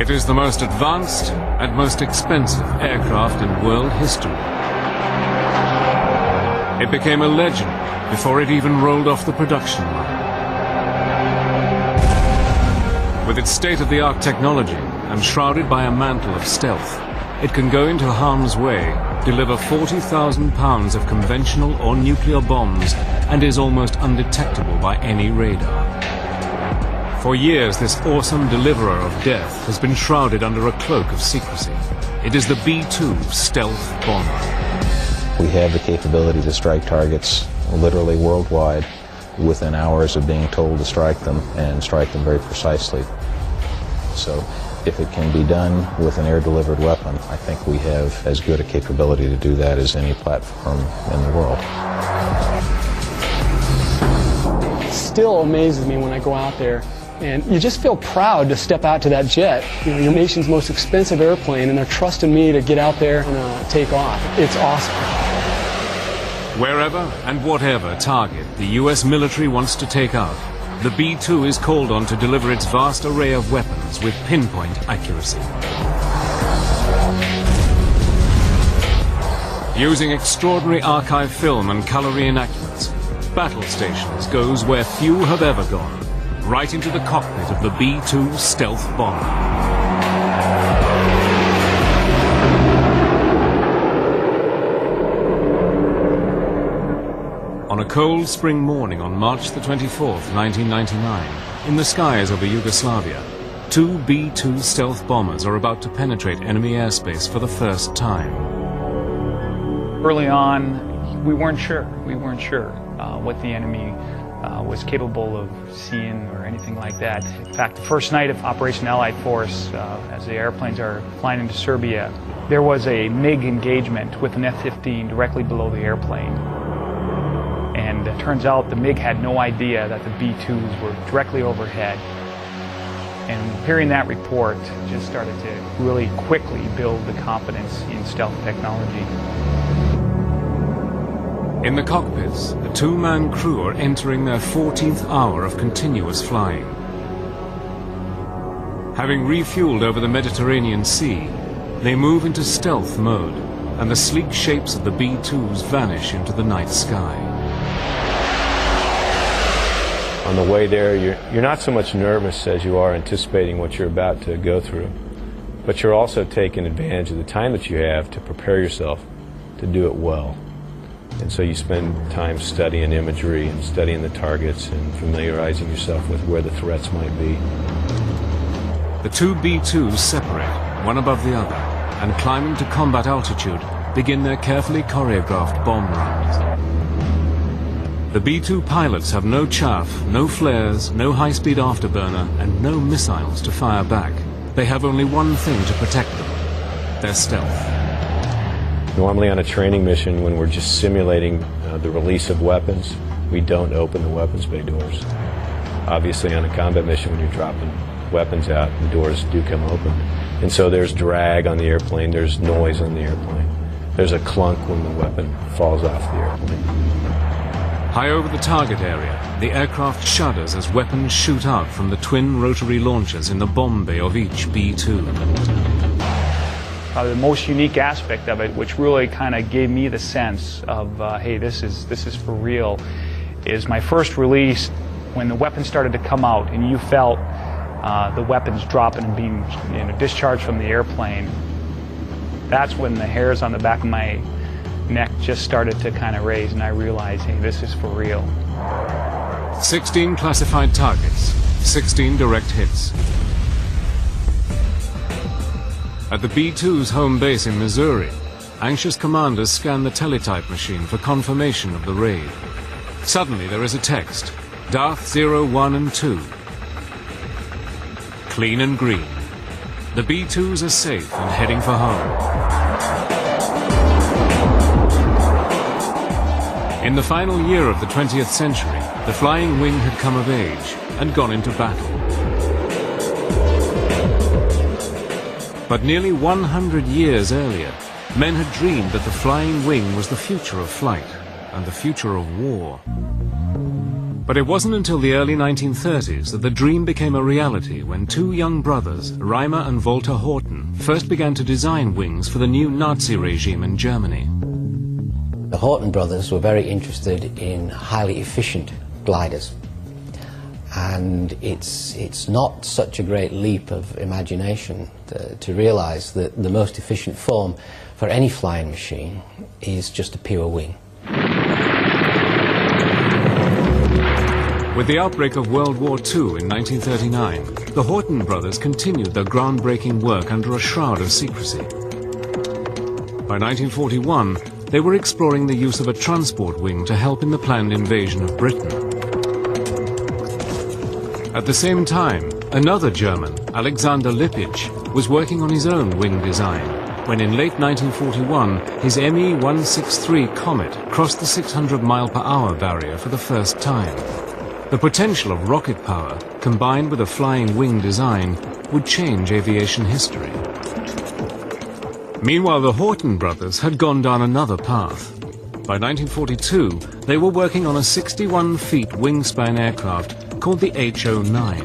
It is the most advanced and most expensive aircraft in world history. It became a legend before it even rolled off the production line. With its state-of-the-art technology and shrouded by a mantle of stealth, it can go into harm's way, deliver 40,000 pounds of conventional or nuclear bombs, and is almost undetectable by any radar. For years, this awesome deliverer of death has been shrouded under a cloak of secrecy. It is the B-2 stealth bomber. We have the capability to strike targets literally worldwide within hours of being told to strike them, and strike them very precisely. So if it can be done with an air-delivered weapon, I think we have as good a capability to do that as any platform in the world. It still amazes me when I go out there, and you just feel proud to step out to that jet. You know, your nation's most expensive airplane, and they're trusting me to get out there and take off. It's awesome. Wherever and whatever target the US military wants to take out, the B-2 is called on to deliver its vast array of weapons with pinpoint accuracy. Using extraordinary archive film and color reenactments, Battle Stations goes where few have ever gone, right into the cockpit of the B-2 stealth bomber. On a cold spring morning on March the 24th, 1999, in the skies over Yugoslavia, two B-2 stealth bombers are about to penetrate enemy airspace for the first time. Early on, we weren't sure. What the enemy was capable of seeing or anything like that. In fact, the first night of Operation Allied Force, as the airplanes are flying into Serbia, there was a MiG engagement with an F-15 directly below the airplane. And it turns out the MiG had no idea that the B-2s were directly overhead. And hearing that report just started to really quickly build the confidence in stealth technology. In the cockpits, the two-man crew are entering their 14th hour of continuous flying. Having refueled over the Mediterranean Sea, they move into stealth mode, and the sleek shapes of the B-2s vanish into the night sky. On the way there, you're not so much nervous as you are anticipating what you're about to go through, but you're also taking advantage of the time that you have to prepare yourself to do it well. And so you spend time studying imagery and studying the targets and familiarizing yourself with where the threats might be. The two B-2s separate, one above the other, and climbing to combat altitude, begin their carefully choreographed bomb runs. The B-2 pilots have no chaff, no flares, no high-speed afterburner, and no missiles to fire back. They have only one thing to protect them: their stealth. Normally on a training mission, when we're just simulating the release of weapons, we don't open the weapons bay doors. Obviously on a combat mission, when you're dropping weapons out, the doors do come open. And so there's drag on the airplane, there's noise on the airplane. There's a clunk when the weapon falls off the airplane. High over the target area, the aircraft shudders as weapons shoot out from the twin rotary launchers in the bomb bay of each B-2. The most unique aspect of it, which really kind of gave me the sense of, hey, this is for real, is my first release when the weapons started to come out and you felt the weapons dropping and being discharged from the airplane. That's when the hairs on the back of my neck just started to kind of raise, and I realized, hey, this is for real. 16 classified targets, 16 direct hits. At the B-2's home base in Missouri, anxious commanders scan the teletype machine for confirmation of the raid. Suddenly there is a text: Darth 0, 1 and 2. Clean and green. The B-2s are safe and heading for home. In the final year of the 20th century, the flying wing had come of age and gone into battle. But nearly 100 years earlier, men had dreamed that the flying wing was the future of flight and the future of war. But it wasn't until the early 1930s that the dream became a reality when two young brothers, Reimer and Walter Horten, first began to design wings for the new Nazi regime in Germany. The Horten brothers were very interested in highly efficient gliders. And it's not such a great leap of imagination to realize that the most efficient form for any flying machine is just a pure wing. With the outbreak of World War II in 1939, the Horten brothers continued their groundbreaking work under a shroud of secrecy. By 1941, they were exploring the use of a transport wing to help in the planned invasion of Britain. At the same time, another German, Alexander Lippich, was working on his own wing design when in late 1941 his Me-163 Comet crossed the 600-mile-per-hour barrier for the first time. The potential of rocket power, combined with a flying wing design, would change aviation history. Meanwhile, the Horten brothers had gone down another path. By 1942, they were working on a 61-feet wingspan aircraft called the H-09.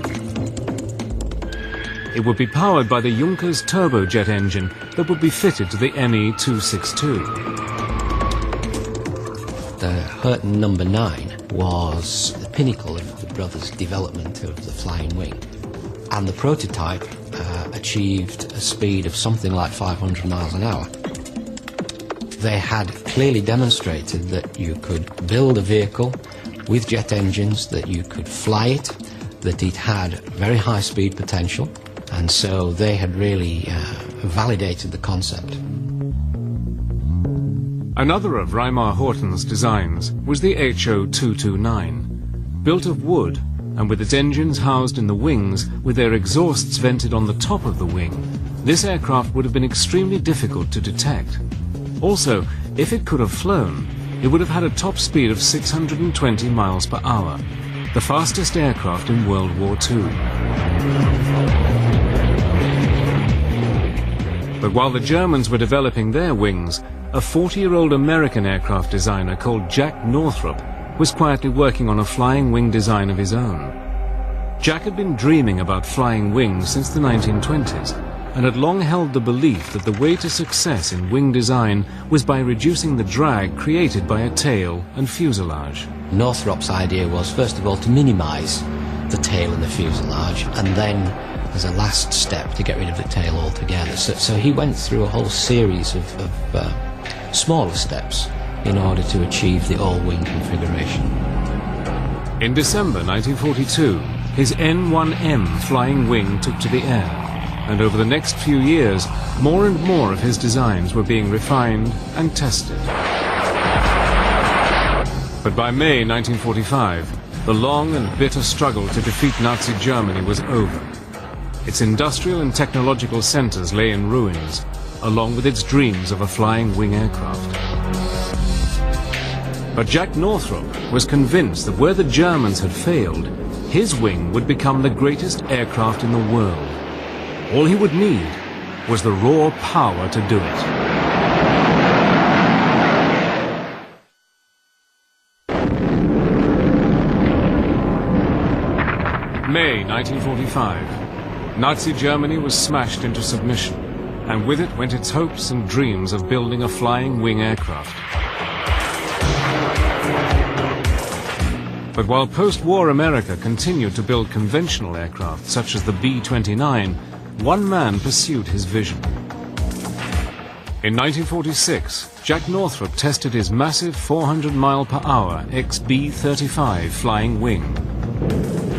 It would be powered by the Junkers turbojet engine that would be fitted to the Me-262. The Horten number 9 was the pinnacle of the brothers' development of the flying wing. And the prototype achieved a speed of something like 500 miles an hour. They had clearly demonstrated that you could build a vehicle with jet engines, that you could fly it, that it had very high speed potential, and so they had really validated the concept. Another of Reimar Horten's designs was the HO-229. Built of wood, and with its engines housed in the wings, with their exhausts vented on the top of the wing, this aircraft would have been extremely difficult to detect. Also, if it could have flown, it would have had a top speed of 620 miles per hour, the fastest aircraft in World War II. But while the Germans were developing their wings, a 40-year-old American aircraft designer called Jack Northrop was quietly working on a flying wing design of his own. Jack had been dreaming about flying wings since the 1920s and had long held the belief that the way to success in wing design was by reducing the drag created by a tail and fuselage. Northrop's idea was, first of all, to minimize the tail and the fuselage, and then, as a last step, to get rid of the tail altogether. So he went through a whole series of smaller steps in order to achieve the all-wing configuration. In December 1942, his N1M flying wing took to the air, and over the next few years, more and more of his designs were being refined and tested. But by May 1945, the long and bitter struggle to defeat Nazi Germany was over. Its industrial and technological centers lay in ruins, along with its dreams of a flying wing aircraft. But Jack Northrop was convinced that where the Germans had failed, his wing would become the greatest aircraft in the world. All he would need was the raw power to do it. May 1945. Nazi Germany was smashed into submission, and with it went its hopes and dreams of building a flying wing aircraft. But while post-war America continued to build conventional aircraft such as the B-29, one man pursued his vision. In 1946, Jack Northrop tested his massive 400-mile-per-hour XB-35 flying wing.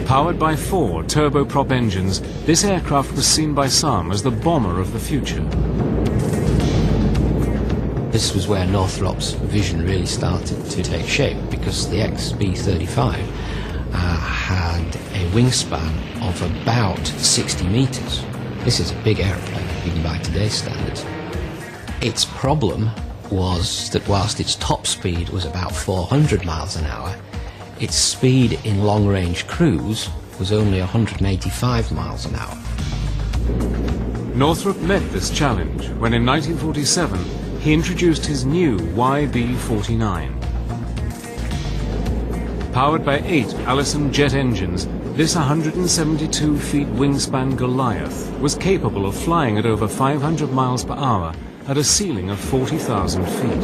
Powered by 4 turboprop engines, this aircraft was seen by some as the bomber of the future. This was where Northrop's vision really started to take shape, because the XB-35 had a wingspan of about 60 meters. This is a big airplane, even by today's standards. Its problem was that whilst its top speed was about 400 miles an hour, its speed in long-range cruise was only 185 miles an hour. Northrop met this challenge when in 1947 he introduced his new YB-49. Powered by 8 Allison jet engines, this 172-feet wingspan Goliath was capable of flying at over 500 miles per hour at a ceiling of 40,000 feet.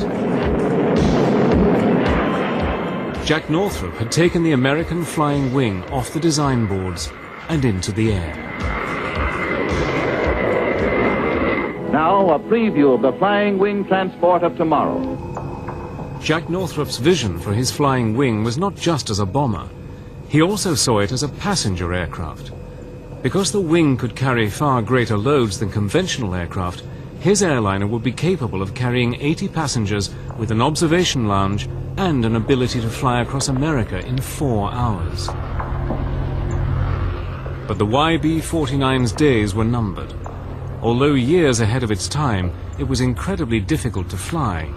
Jack Northrop had taken the American Flying Wing off the design boards and into the air. Now, a preview of the Flying Wing transport of tomorrow. Jack Northrop's vision for his flying wing was not just as a bomber. He also saw it as a passenger aircraft. Because the wing could carry far greater loads than conventional aircraft, his airliner would be capable of carrying 80 passengers with an observation lounge and an ability to fly across America in 4 hours. But the YB-49's days were numbered. Although years ahead of its time, it was incredibly difficult to fly,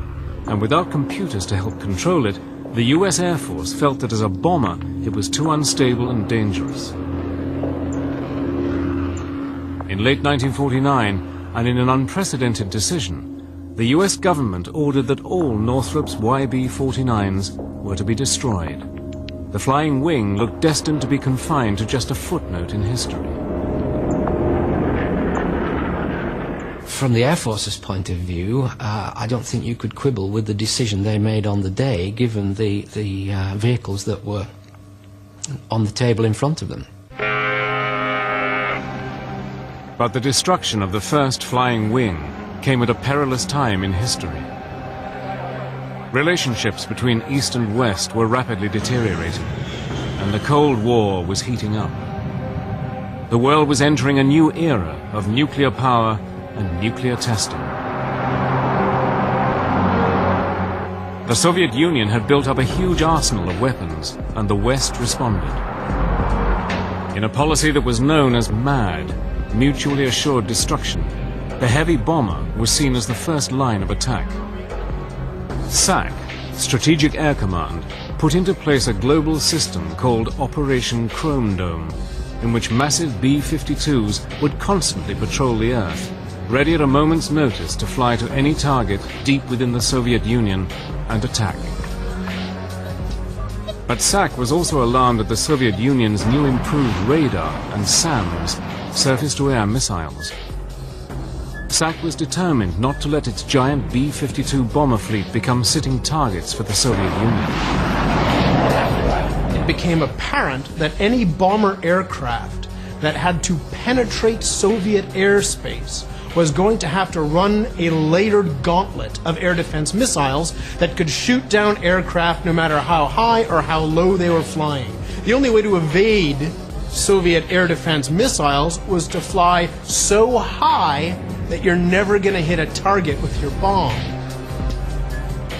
and without computers to help control it, the US Air Force felt that as a bomber, it was too unstable and dangerous. In late 1949, and in an unprecedented decision, the US government ordered that all Northrop's YB-49s were to be destroyed. The flying wing looked destined to be confined to just a footnote in history. From the Air Force's point of view, I don't think you could quibble with the decision they made on the day, given the vehicles that were on the table in front of them. But the destruction of the first flying wing came at a perilous time in history. Relationships between East and West were rapidly deteriorating, and the Cold War was heating up. The world was entering a new era of nuclear power and nuclear testing. The Soviet Union had built up a huge arsenal of weapons, and the West responded. In a policy that was known as MAD, Mutually Assured Destruction, the heavy bomber was seen as the first line of attack. SAC, Strategic Air Command, put into place a global system called Operation Chrome Dome, in which massive B-52s would constantly patrol the Earth, ready at a moment's notice to fly to any target deep within the Soviet Union and attack. But SAC was also alarmed at the Soviet Union's new improved radar and SAMs, surface-to-air missiles. SAC was determined not to let its giant B-52 bomber fleet become sitting targets for the Soviet Union. It became apparent that any bomber aircraft that had to penetrate Soviet airspace was going to have to run a layered gauntlet of air defense missiles that could shoot down aircraft no matter how high or how low they were flying. The only way to evade Soviet air defense missiles was to fly so high that you're never going to hit a target with your bomb.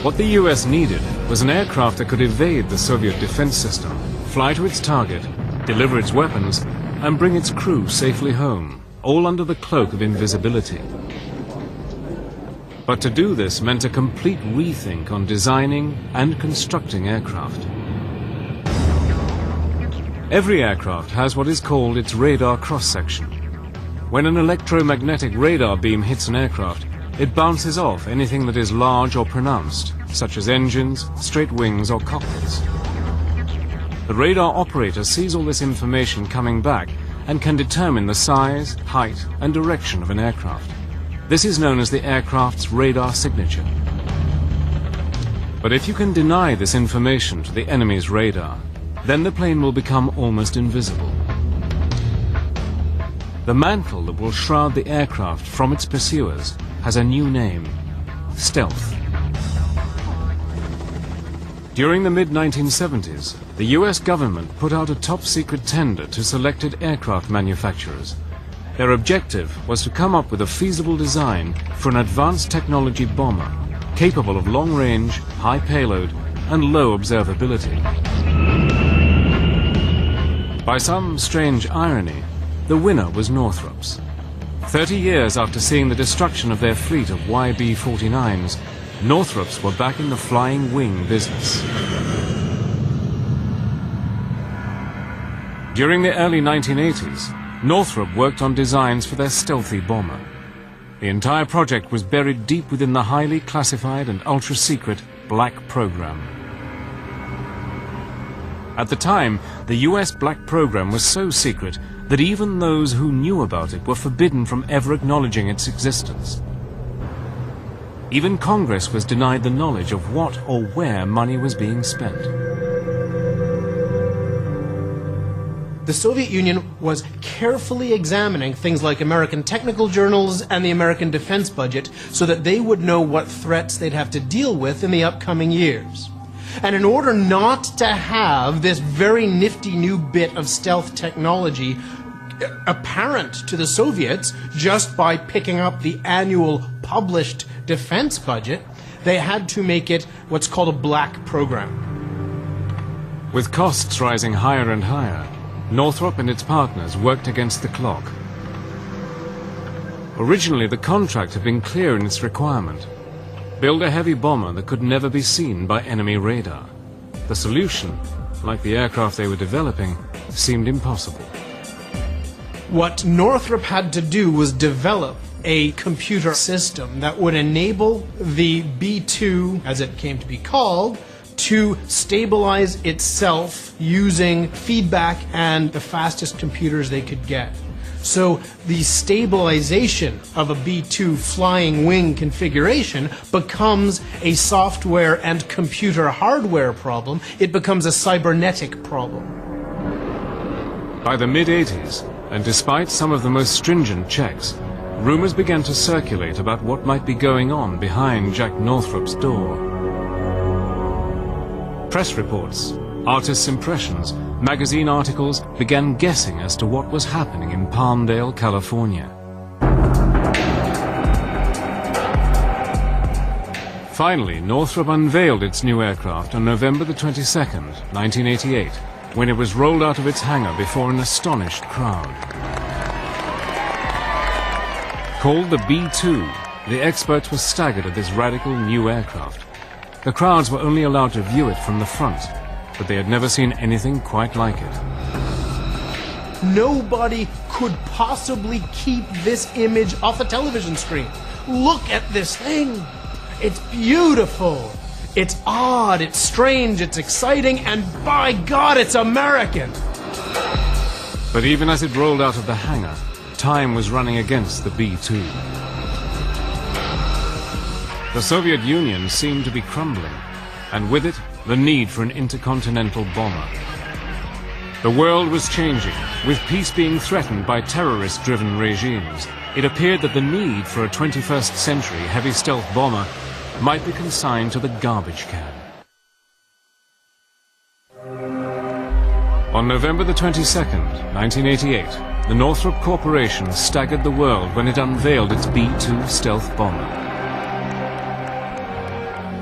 What the US needed was an aircraft that could evade the Soviet defense system, fly to its target, deliver its weapons, and bring its crew safely home, all under the cloak of invisibility. But to do this meant a complete rethink on designing and constructing aircraft. Every aircraft has what is called its radar cross-section. When an electromagnetic radar beam hits an aircraft, it bounces off anything that is large or pronounced, such as engines, straight wings, or cockpits. The radar operator sees all this information coming back and can determine the size, height, and direction of an aircraft. This is known as the aircraft's radar signature. But if you can deny this information to the enemy's radar, then the plane will become almost invisible. The mantle that will shroud the aircraft from its pursuers has a new name: stealth. During the mid-1970s, the US government put out a top-secret tender to selected aircraft manufacturers. Their objective was to come up with a feasible design for an advanced technology bomber, capable of long range, high payload, and low observability. By some strange irony, the winner was Northrop's. 30 years after seeing the destruction of their fleet of YB-49s, Northrop's were back in the flying wing business. During the early 1980s, Northrop worked on designs for their stealthy bomber. The entire project was buried deep within the highly classified and ultra-secret Black program. At the time, the US Black program was so secret that even those who knew about it were forbidden from ever acknowledging its existence. Even Congress was denied the knowledge of what or where money was being spent. The Soviet Union was carefully examining things like American technical journals and the American defense budget so that they would know what threats they'd have to deal with in the upcoming years. And in order not to have this very nifty new bit of stealth technology apparent to the Soviets just by picking up the annual published defense budget, they had to make it what's called a black program. With costs rising higher and higher, Northrop and its partners worked against the clock. Originally, the contract had been clear in its requirement: build a heavy bomber that could never be seen by enemy radar. The solution, like the aircraft they were developing, seemed impossible. What Northrop had to do was develop a computer system that would enable the B-2, as it came to be called, to stabilize itself using feedback and the fastest computers they could get. So the stabilization of a B-2 flying wing configuration becomes a software and computer hardware problem. It becomes a cybernetic problem. By the mid-80s, and despite some of the most stringent checks, rumors began to circulate about what might be going on behind Jack Northrop's door. Press reports, artists' impressions, magazine articles began guessing as to what was happening in Palmdale, California. Finally, Northrop unveiled its new aircraft on November the 22nd, 1988, when it was rolled out of its hangar before an astonished crowd. Called the B-2, the experts were staggered at this radical new aircraft. The crowds were only allowed to view it from the front, but they had never seen anything quite like it. Nobody could possibly keep this image off a television screen. Look at this thing. It's beautiful. It's odd, it's strange, it's exciting, and by God, it's American. But even as it rolled out of the hangar, time was running against the B-2. The Soviet Union seemed to be crumbling, and with it, the need for an intercontinental bomber. The world was changing, with peace being threatened by terrorist-driven regimes. It appeared that the need for a 21st century heavy stealth bomber might be consigned to the garbage can. On November the 22nd, 1988, the Northrop Corporation staggered the world when it unveiled its B-2 stealth bomber.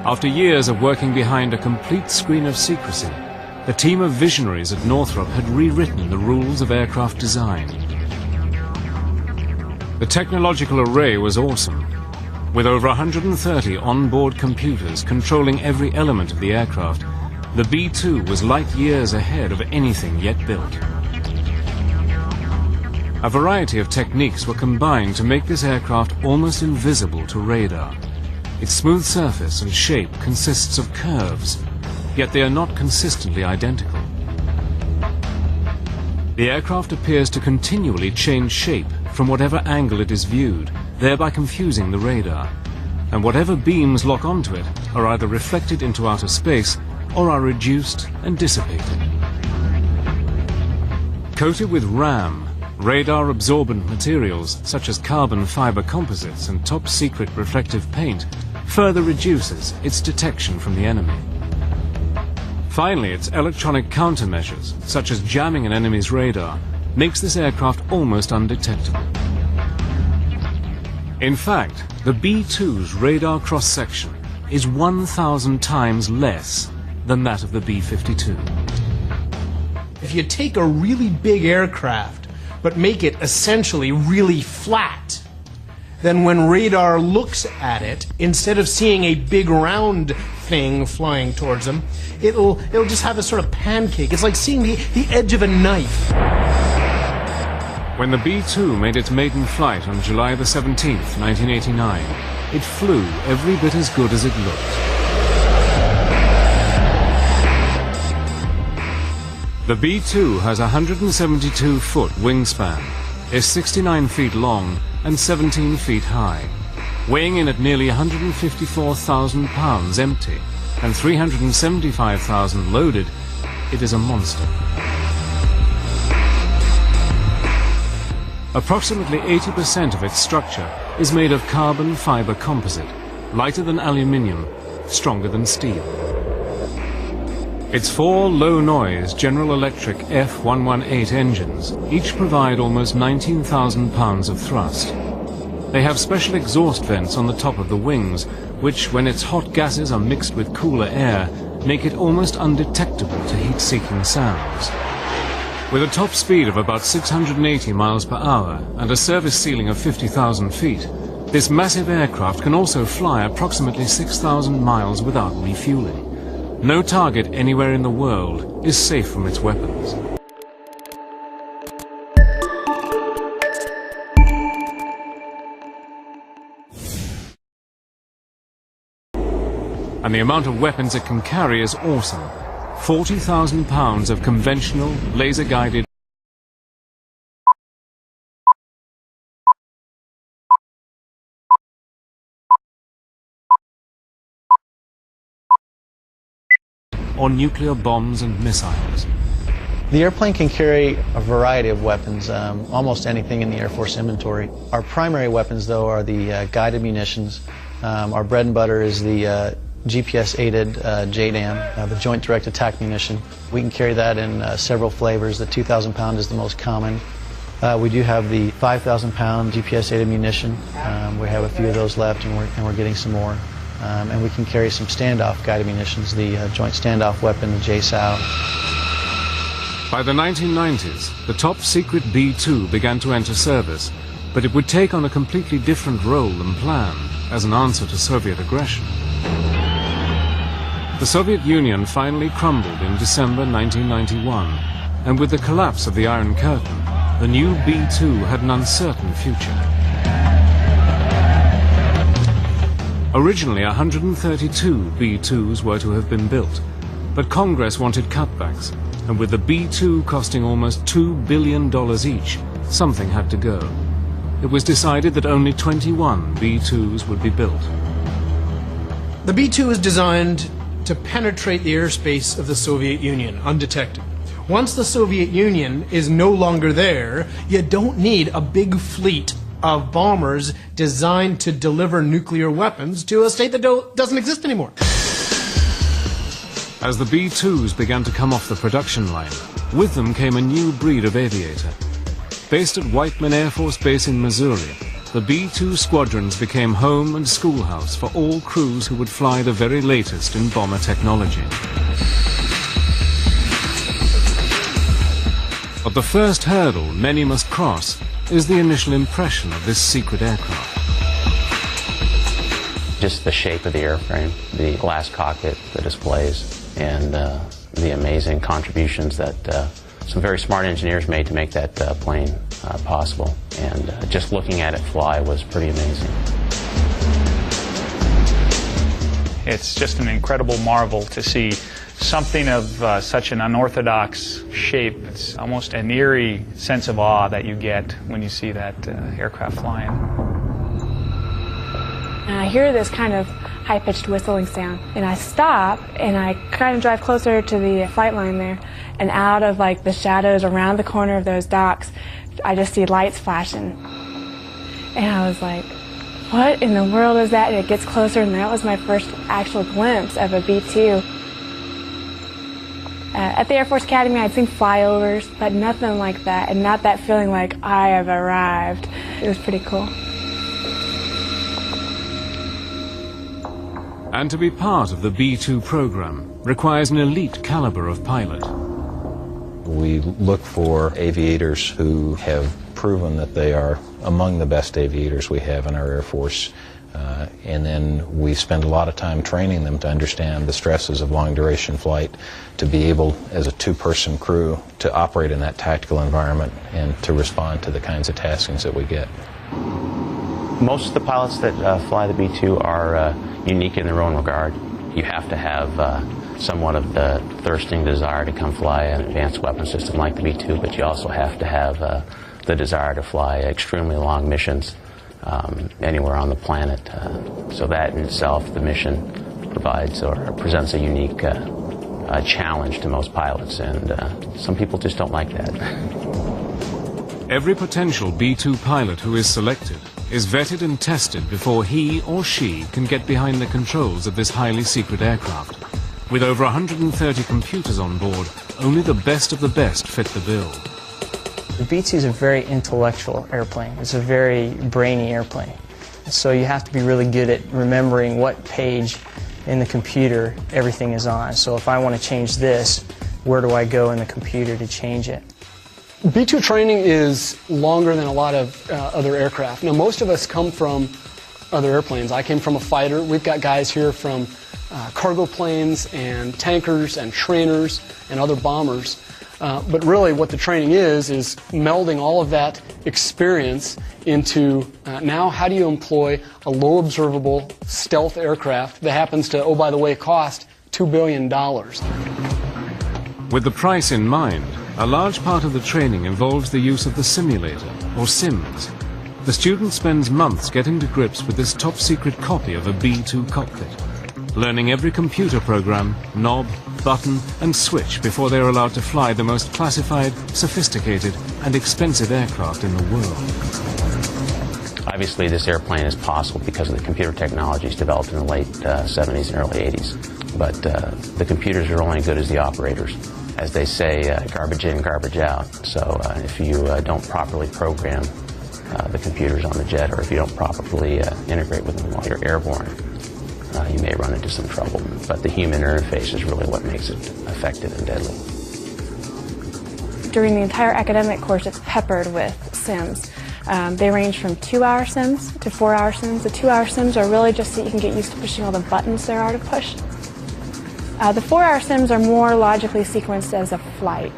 After years of working behind a complete screen of secrecy, the team of visionaries at Northrop had rewritten the rules of aircraft design. The technological array was awesome, with over 130 on-board computers controlling every element of the aircraft. The B-2 was light years ahead of anything yet built. A variety of techniques were combined to make this aircraft almost invisible to radar. Its smooth surface and shape consists of curves, yet they are not consistently identical. The aircraft appears to continually change shape from whatever angle it is viewed, thereby confusing the radar, and whatever beams lock onto it are either reflected into outer space or are reduced and dissipated. Coated with RAM, radar-absorbent materials such as carbon fiber composites and top-secret reflective paint further reduces its detection from the enemy. Finally, its electronic countermeasures, such as jamming an enemy's radar, makes this aircraft almost undetectable. In fact, the B-2's radar cross-section is 1,000 times less than that of the B-52. If you take a really big aircraft, but make it essentially really flat, then when radar looks at it, instead of seeing a big round thing flying towards them, it'll just have a sort of pancake. It's like seeing the edge of a knife. When the B-2 made its maiden flight on July the 17th, 1989, it flew every bit as good as it looked. The B-2 has a 172-foot wingspan, is 69 feet long and 17 feet high. Weighing in at nearly 154,000 pounds empty and 375,000 loaded, it is a monster. Approximately 80% of its structure is made of carbon fiber composite, lighter than aluminium, stronger than steel. Its 4 low-noise General Electric F118 engines each provide almost 19,000 pounds of thrust. They have special exhaust vents on the top of the wings, which, when its hot gases are mixed with cooler air, make it almost undetectable to heat-seeking sounds. With a top speed of about 680 miles per hour and a service ceiling of 50,000 feet, this massive aircraft can also fly approximately 6,000 miles without refueling. No target anywhere in the world is safe from its weapons. And the amount of weapons it can carry is awesome. 40,000 pounds of conventional, laser-guided or nuclear bombs and missiles. The airplane can carry a variety of weapons, almost anything in the Air Force inventory. Our primary weapons, though, are the guided munitions. Our bread and butter is the GPS-aided JDAM, the Joint Direct Attack Munition. We can carry that in several flavors. The 2,000 pound is the most common. We do have the 5,000 pound GPS-aided munition. We have a few of those left, and we're getting some more. And we can carry some standoff guided munitions, the Joint Standoff Weapon, the JSOW. By the 1990s, the top secret B-2 began to enter service, but it would take on a completely different role than planned as an answer to Soviet aggression. The Soviet Union finally crumbled in December 1991, and with the collapse of the Iron Curtain, the new B-2 had an uncertain future. Originally, 132 B-2s were to have been built, but Congress wanted cutbacks, and with the B-2 costing almost $2 billion each, something had to go. It was decided that only 21 B-2s would be built. The B-2 is designed to penetrate the airspace of the Soviet Union undetected. Once the Soviet Union is no longer there, you don't need a big fleet of bombers designed to deliver nuclear weapons to a state that doesn't exist anymore. As the B-2s began to come off the production line, with them came a new breed of aviator. Based at Whiteman Air Force Base in Missouri, the B-2 squadrons became home and schoolhouse for all crews who would fly the very latest in bomber technology. But the first hurdle many must cross is the initial impression of this secret aircraft. Just the shape of the airframe, the glass cockpit, the displays, and the amazing contributions that some very smart engineers made to make that plane possible. And just looking at it fly was pretty amazing. It's just an incredible marvel to see something of such an unorthodox shape. It's almost an eerie sense of awe that you get when you see that aircraft flying. And I hear this kind of high-pitched whistling sound, and I stop and I kind of drive closer to the flight line there, and out of like the shadows around the corner of those docks, I just see lights flashing. And I was like, what in the world is that? And it gets closer, and that was my first actual glimpse of a B-2. At the Air Force Academy, I'd seen flyovers, but nothing like that, and not that feeling like I have arrived. It was pretty cool. And to be part of the B-2 program requires an elite caliber of pilot. We look for aviators who have proven that they are among the best aviators we have in our Air Force. And then we spend a lot of time training them to understand the stresses of long-duration flight, to be able, as a two-person crew, to operate in that tactical environment and to respond to the kinds of taskings that we get. Most of the pilots that fly the B-2 are unique in their own regard. You have to have somewhat of the thirsting desire to come fly an advanced weapon system like the B-2, but you also have to have the desire to fly extremely long missions anywhere on the planet. So that in itself, the mission provides or presents a unique challenge to most pilots, and some people just don't like that. Every potential B-2 pilot who is selected is vetted and tested before he or she can get behind the controls of this highly secret aircraft. With over 130 computers on board, only the best of the best fit the bill. The B-2 is a very intellectual airplane. It's a very brainy airplane. So you have to be really good at remembering what page in the computer everything is on. So if I want to change this, where do I go in the computer to change it? B-2 training is longer than a lot of other aircraft. Now, most of us come from other airplanes. I came from a fighter. We've got guys here from cargo planes and tankers and trainers and other bombers. But really what the training is melding all of that experience into now how do you employ a low observable stealth aircraft that happens to, oh by the way, cost $2 billion. With the price in mind, a large part of the training involves the use of the simulator, or SIMS. The student spends months getting to grips with this top-secret copy of a B-2 cockpit, learning every computer program, knob, button and switch before they are allowed to fly the most classified, sophisticated and expensive aircraft in the world. Obviously, this airplane is possible because of the computer technologies developed in the late 70s and early 80s. But the computers are only as good as the operators. As they say, garbage in, garbage out. So if you don't properly program the computers on the jet, or if you don't properly integrate with them while you're airborne, you may run into some trouble. But the human interface is really what makes it effective and deadly. During the entire academic course, it's peppered with sims. They range from 2-hour sims to 4-hour sims. The 2-hour sims are really just so you can get used to pushing all the buttons there are to push. The 4-hour sims are more logically sequenced as a flight,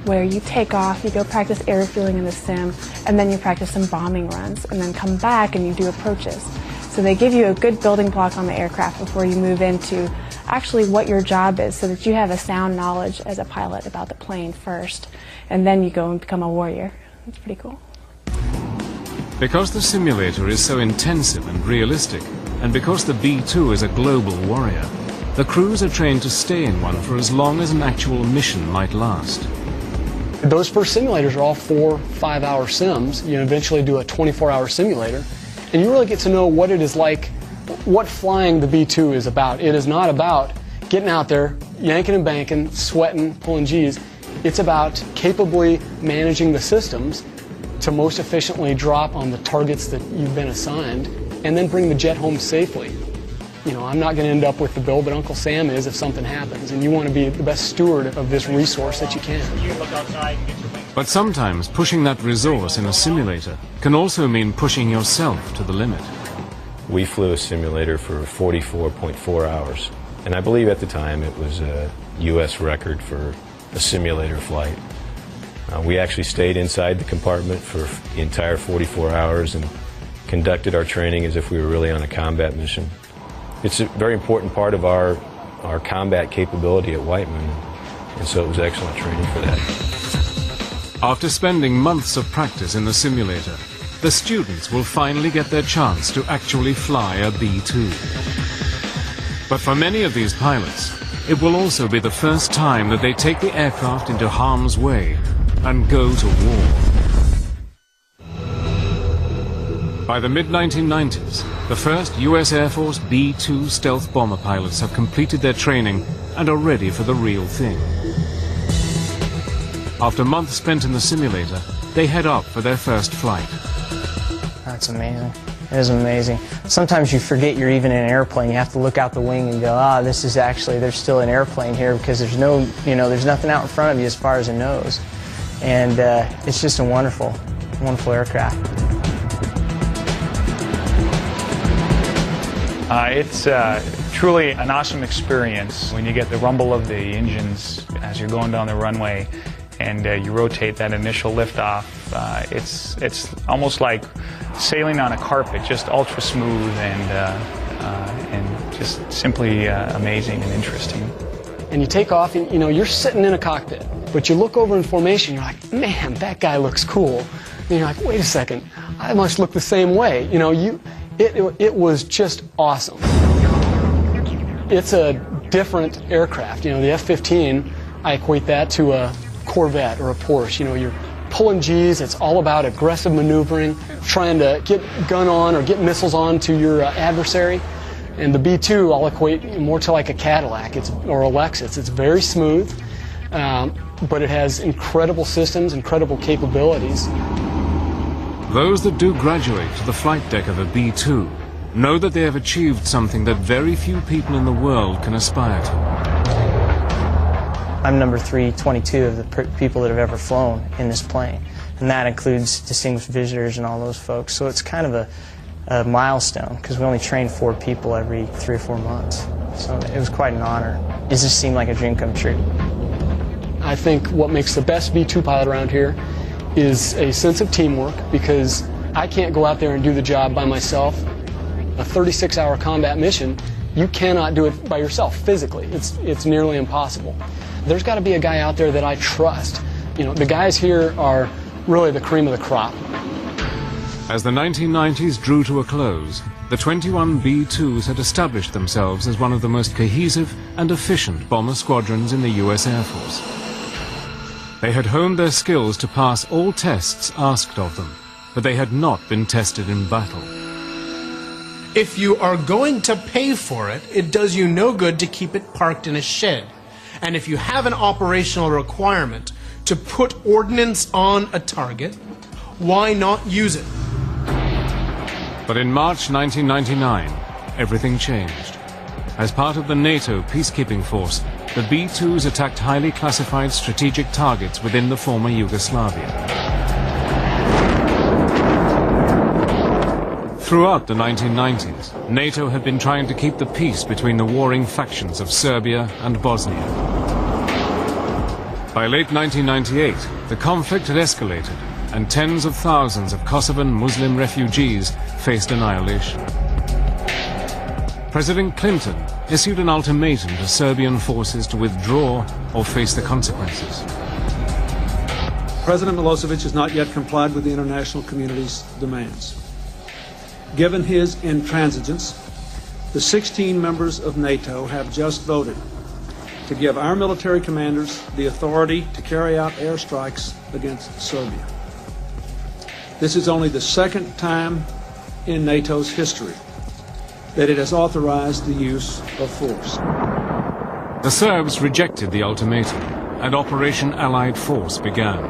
where you take off, you go practice air refueling in the sim, and then you practice some bombing runs, and then come back and you do approaches. So they give you a good building block on the aircraft before you move into actually what your job is, so that you have a sound knowledge as a pilot about the plane first, and then you go and become a warrior. It's pretty cool. Because the simulator is so intensive and realistic, and because the B-2 is a global warrior, the crews are trained to stay in one for as long as an actual mission might last. Those first simulators are all 4-5-hour sims. You eventually do a 24-hour simulator, and you really get to know what it is like, what flying the B-2 is about. It is not about getting out there, yanking and banking, sweating, pulling G's. It's about capably managing the systems to most efficiently drop on the targets that you've been assigned, and then bring the jet home safely. You know, I'm not going to end up with the bill, but Uncle Sam is if something happens, and you want to be the best steward of this resource that you can. But sometimes pushing that resource in a simulator can also mean pushing yourself to the limit. We flew a simulator for 44.4 hours, and I believe at the time it was a U.S. record for a simulator flight. We actually stayed inside the compartment for the entire 44 hours and conducted our training as if we were really on a combat mission. It's a very important part of our combat capability at Whiteman, and so it was excellent training for that. After spending months of practice in the simulator, the students will finally get their chance to actually fly a B-2. But for many of these pilots, it will also be the first time that they take the aircraft into harm's way and go to war. By the mid-1990s, the first U.S. Air Force B-2 stealth bomber pilots have completed their training and are ready for the real thing. After months spent in the simulator, they head up for their first flight. That's amazing. It is amazing. Sometimes you forget you're even in an airplane. You have to look out the wing and go, this is actually, there's still an airplane here, because there's no, there's nothing out in front of you as far as a nose. And it's just a wonderful, wonderful aircraft. It's truly an awesome experience when you get the rumble of the engines as you're going down the runway and you rotate that initial liftoff. It's almost like sailing on a carpet, just ultra smooth and just simply amazing and interesting. and you take off, and you're sitting in a cockpit, but you look over in formation, you're like, man, that guy looks cool. And you're like, wait a second, I must look the same way. It was just awesome. It's a different aircraft. The F-15, I equate that to a Corvette or a Porsche. You're pulling G's. It's all about aggressive maneuvering, trying to get gun on or get missiles on to your adversary. And the B-2, I'll equate more to like a Cadillac or a Lexus. It's very smooth, but it has incredible systems, incredible capabilities. Those that do graduate to the flight deck of a B-2 know that they have achieved something that very few people in the world can aspire to. I'm number 322 of the people that have ever flown in this plane, and that includes distinguished visitors and all those folks. So it's kind of a milestone, because we only train 4 people every 3 or 4 months. So it was quite an honor. It just seemed like a dream come true. I think what makes the best B-2 pilot around here is a sense of teamwork, because I can't go out there and do the job by myself. A 36-hour combat mission, you cannot do it by yourself physically. It's nearly impossible. There's got to be a guy out there that I trust. The guys here are really the cream of the crop. As the 1990s drew to a close, the 21 B-2s had established themselves as one of the most cohesive and efficient bomber squadrons in the U.S. Air Force. They had honed their skills to pass all tests asked of them, but they had not been tested in battle. If you are going to pay for it, it does you no good to keep it parked in a shed. And if you have an operational requirement to put ordnance on a target, why not use it? But in March 1999, everything changed. As part of the NATO peacekeeping force, the B-2s attacked highly classified strategic targets within the former Yugoslavia. Throughout the 1990s, NATO had been trying to keep the peace between the warring factions of Serbia and Bosnia. By late 1998, the conflict had escalated, and tens of thousands of Kosovan Muslim refugees faced annihilation. President Clinton issued an ultimatum to Serbian forces to withdraw or face the consequences. President Milosevic has not yet complied with the international community's demands. Given his intransigence, the 16 members of NATO have just voted to give our military commanders the authority to carry out airstrikes against Serbia. This is only the second time in NATO's history that it has authorized the use of force. The Serbs rejected the ultimatum, and Operation Allied Force began.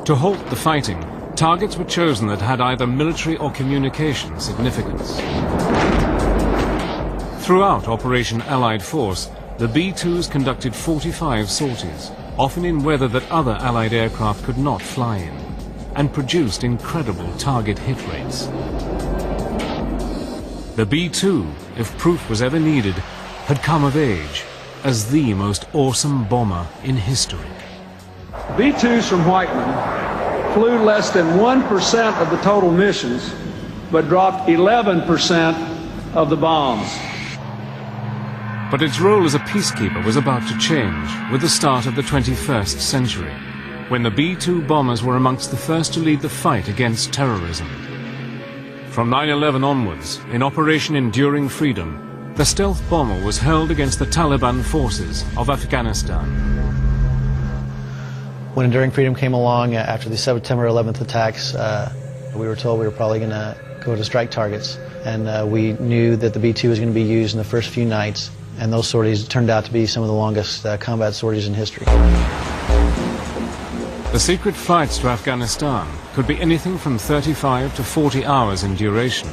To halt the fighting, targets were chosen that had either military or communication significance. Throughout Operation Allied Force, the B-2s conducted 45 sorties, often in weather that other Allied aircraft could not fly in, and produced incredible target hit rates. The B-2, if proof was ever needed, had come of age as the most awesome bomber in history. B-2s from Whiteman flew less than 1% of the total missions, but dropped 11% of the bombs. But its role as a peacekeeper was about to change with the start of the 21st century, when the B-2 bombers were amongst the first to lead the fight against terrorism. From 9/11 onwards, in Operation Enduring Freedom, the stealth bomber was hurled against the Taliban forces of Afghanistan. When Enduring Freedom came along after the September 11th attacks, we were told we were probably going to go to strike targets, and we knew that the B-2 was going to be used in the first few nights, and those sorties turned out to be some of the longest combat sorties in history. The secret flights to Afghanistan could be anything from 35 to 40 hours in duration,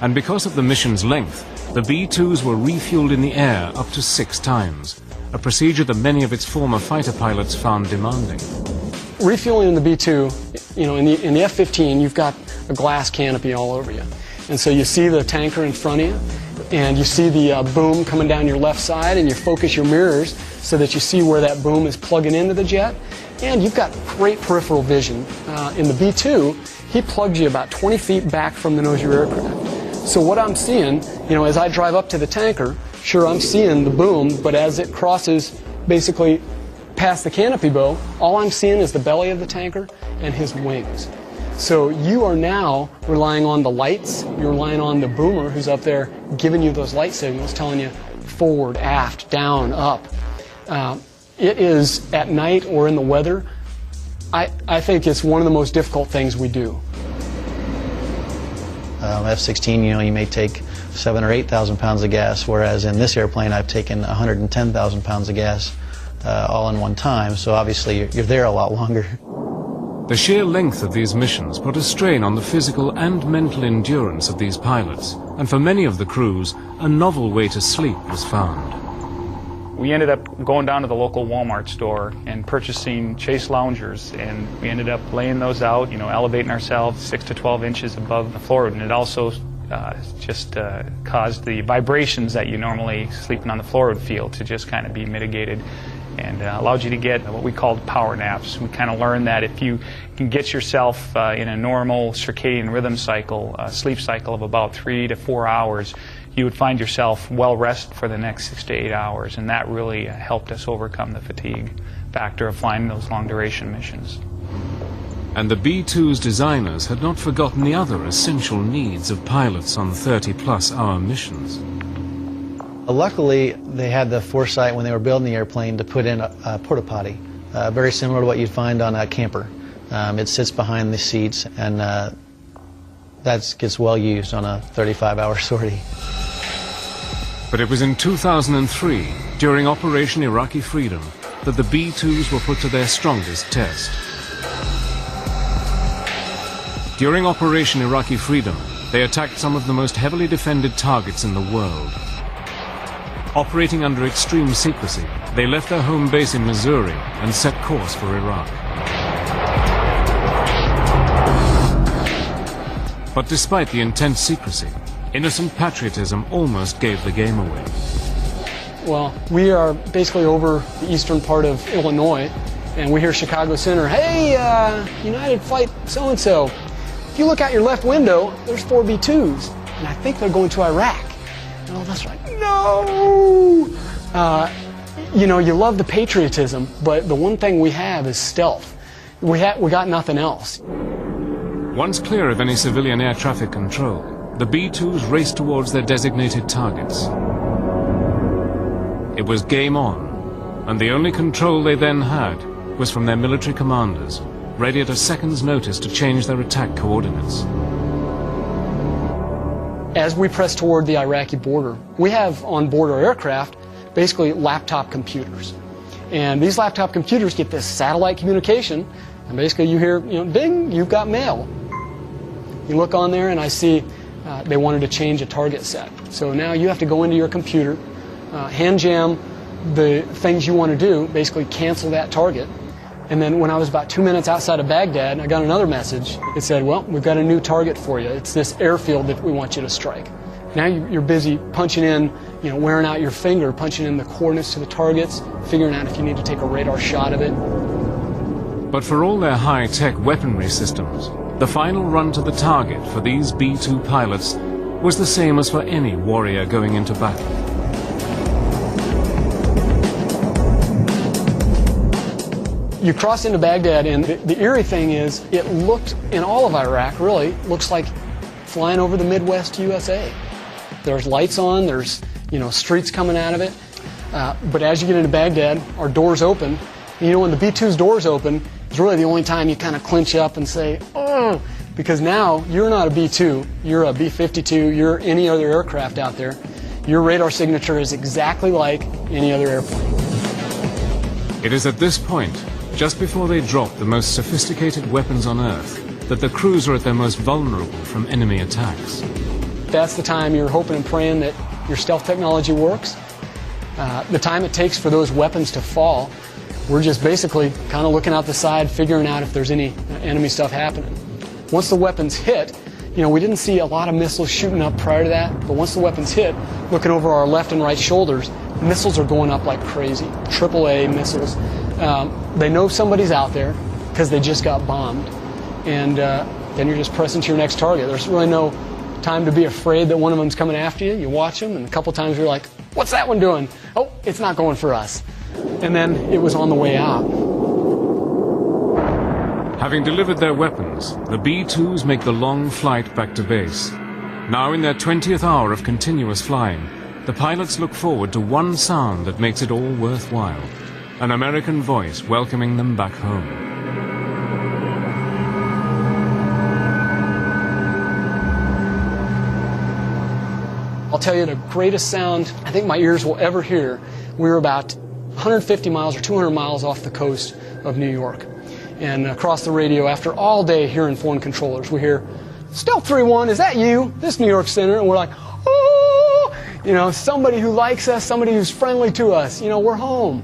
and because of the mission's length, the B-2s were refueled in the air up to 6 times, a procedure that many of its former fighter pilots found demanding. Refueling in the B-2, in the F-15, you've got a glass canopy all over you. And so you see the tanker in front of you, and you see the boom coming down your left side, and you focus your mirrors so that you see where that boom is plugging into the jet. And you've got great peripheral vision. In the B-2, he plugs you about 20 feet back from the nose of your aircraft. So what I'm seeing, as I drive up to the tanker, Sure, I'm seeing the boom, but as it crosses basically past the canopy bow, all I'm seeing is the belly of the tanker and his wings. So you are now relying on the lights, you're relying on the boomer who's up there giving you those light signals, telling you forward, aft, down, up. It is at night or in the weather, I think it's one of the most difficult things we do. F-16, you may take 7,000 or 8,000 pounds of gas, whereas in this airplane I've taken 110,000 pounds of gas all in one time, so obviously you're there a lot longer. The sheer length of these missions put a strain on the physical and mental endurance of these pilots, and for many of the crews, a novel way to sleep was found. We ended up going down to the local Walmart store and purchasing Chase loungers, and we ended up laying those out, elevating ourselves 6 to 12 inches above the floor, and it also just caused the vibrations that you normally sleeping on the floor would feel to just kind of be mitigated, and allowed you to get what we called power naps. We kind of learned that if you can get yourself in a normal circadian rhythm cycle, sleep cycle of about 3 to 4 hours, you would find yourself well rested for the next 6 to 8 hours, and that really helped us overcome the fatigue factor of flying those long duration missions. And the B-2's designers had not forgotten the other essential needs of pilots on 30-plus hour missions. Luckily, they had the foresight when they were building the airplane to put in a porta potty, very similar to what you'd find on a camper. It sits behind the seats, and that gets well used on a 35-hour sortie. But it was in 2003, during Operation Iraqi Freedom, that the B-2s were put to their strongest test. During Operation Iraqi Freedom, they attacked some of the most heavily defended targets in the world. Operating under extreme secrecy, they left their home base in Missouri and set course for Iraq. But despite the intense secrecy, innocent patriotism almost gave the game away. Well, we are basically over the eastern part of Illinois, and we hear Chicago Center, "Hey, United Flight so-and-so, if you look out your left window, there's 4 B-2s, and I think they're going to Iraq." And all that's right. No! You love the patriotism, but the one thing we have is stealth. We got nothing else. Once clear of any civilian air traffic control, the B-2s raced towards their designated targets. It was game on, and the only control they then had was from their military commanders, ready at a second's notice to change their attack coordinates. As we press toward the Iraqi border, we have on board our aircraft basically laptop computers. And these laptop computers get this satellite communication, and basically you hear, ding, you've got mail. You look on there and I see they wanted to change a target set. So now you have to go into your computer, hand jam the things you want to do, basically cancel that target. And then when I was about 2 minutes outside of Baghdad, I got another message. It said, well, we've got a new target for you. It's this airfield that we want you to strike. Now you're busy punching in, wearing out your finger, punching in the coordinates to the targets, figuring out if you need to take a radar shot of it. But for all their high-tech weaponry systems, the final run to the target for these B-2 pilots was the same as for any warrior going into battle. You cross into Baghdad, and the eerie thing is, it looked, in all of Iraq, really, looks like flying over the Midwest USA. There's lights on, there's, streets coming out of it. But as you get into Baghdad, our doors open. And when the B-2's doors open, it's really the only time you kind of clinch up and say, oh, because now you're not a B-2, you're a B-52, you're any other aircraft out there. Your radar signature is exactly like any other airplane. It is at this point, just before they drop the most sophisticated weapons on Earth, that the crews are at their most vulnerable from enemy attacks. That's the time you're hoping and praying that your stealth technology works. The time it takes for those weapons to fall, we're just basically kind of looking out the side, figuring out if there's any enemy stuff happening. Once the weapons hit, we didn't see a lot of missiles shooting up prior to that, but once the weapons hit, looking over our left and right shoulders, missiles are going up like crazy, AAA missiles. They know somebody's out there because they just got bombed, and then you're just pressing to your next target. There's really no time to be afraid that one of them's coming after you. You watch them, and a couple times you're like, what's that one doing? Oh, it's not going for us. And then it was on the way out. Having delivered their weapons, the B-2s make the long flight back to base. Now in their 20th hour of continuous flying, the pilots look forward to one sound that makes it all worthwhile: an American voice welcoming them back home. I'll tell you the greatest sound I think my ears will ever hear. We were about 150 miles or 200 miles off the coast of New York. And across the radio, after all day hearing foreign controllers, we hear, "Stealth 3-1, is that you? This New York Center." And we're like, "Oh!" You know, somebody who likes us, somebody who's friendly to us. You know, we're home.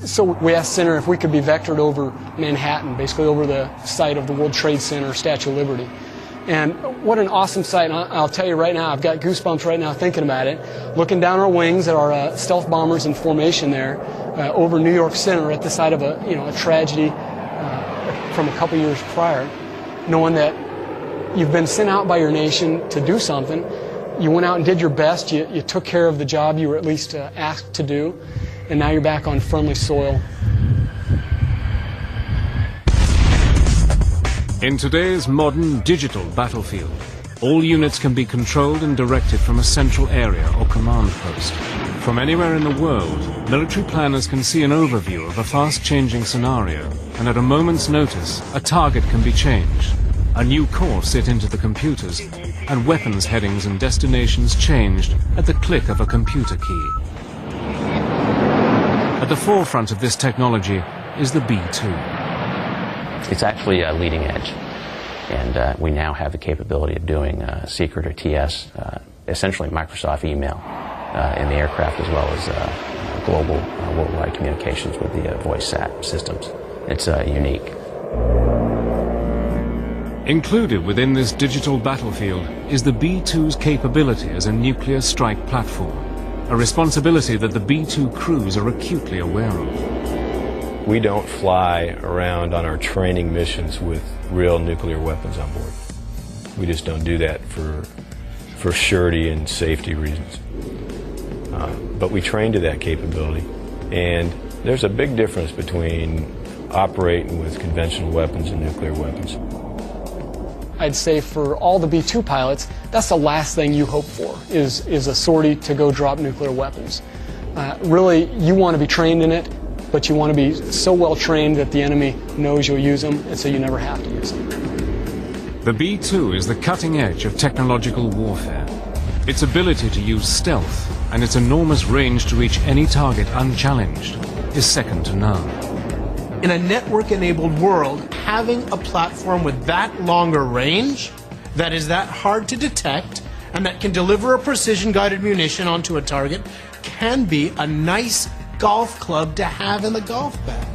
So we asked Center if we could be vectored over Manhattan, basically over the site of the World Trade Center, Statue of Liberty. And what an awesome sight. I'll tell you right now, I've got goosebumps right now thinking about it. Looking down our wings at our stealth bombers in formation there over New York Center at the site of a tragedy from a couple years prior, knowing that you've been sent out by your nation to do something. You went out and did your best. You took care of the job you were at least asked to do, and now you're back on friendly soil. In today's modern digital battlefield, all units can be controlled and directed from a central area or command post. From anywhere in the world, military planners can see an overview of a fast-changing scenario, and at a moment's notice, a target can be changed, a new course set into the computers, and weapons headings and destinations changed at the click of a computer key. At the forefront of this technology is the B-2. It's actually leading edge, and we now have the capability of doing secret or TS, essentially Microsoft email in the aircraft, as well as global worldwide communications with the voice SAT systems. It's unique. Included within this digital battlefield is the B-2's capability as a nuclear strike platform, a responsibility that the B-2 crews are acutely aware of. We don't fly around on our training missions with real nuclear weapons on board. We just don't do that for surety and safety reasons. But we train to that capability, and there's a big difference between operating with conventional weapons and nuclear weapons. I'd say for all the B-2 pilots, that's the last thing you hope for, is a sortie to go drop nuclear weapons. Really, you want to be trained in it, but you want to be so well trained that the enemy knows you'll use them, and so you never have to use them. The B-2 is the cutting edge of technological warfare. Its ability to use stealth and its enormous range to reach any target unchallenged is second to none. In a network-enabled world, having a platform with that longer range, that is that hard to detect, and that can deliver a precision-guided munition onto a target, can be a nice golf club to have in the golf bag.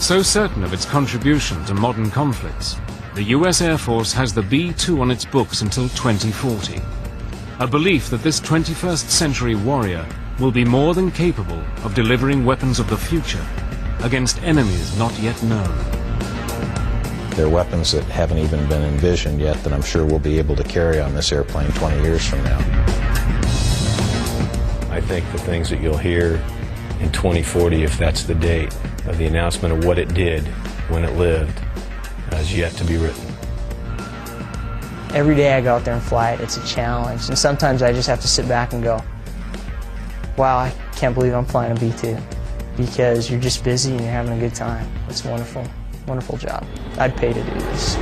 So certain of its contribution to modern conflicts, the US Air Force has the B-2 on its books until 2040. A belief that this 21st century warrior will be more than capable of delivering weapons of the future against enemies not yet known. There are weapons that haven't even been envisioned yet that I'm sure we'll be able to carry on this airplane 20 years from now. I think the things that you'll hear in 2040, if that's the date of the announcement of what it did when it lived, is yet to be written. Every day I go out there and fly it, it's a challenge. And sometimes I just have to sit back and go, wow, I can't believe I'm flying a B-2. Because you're just busy and you're having a good time. It's wonderful, wonderful job. I'd pay to do this.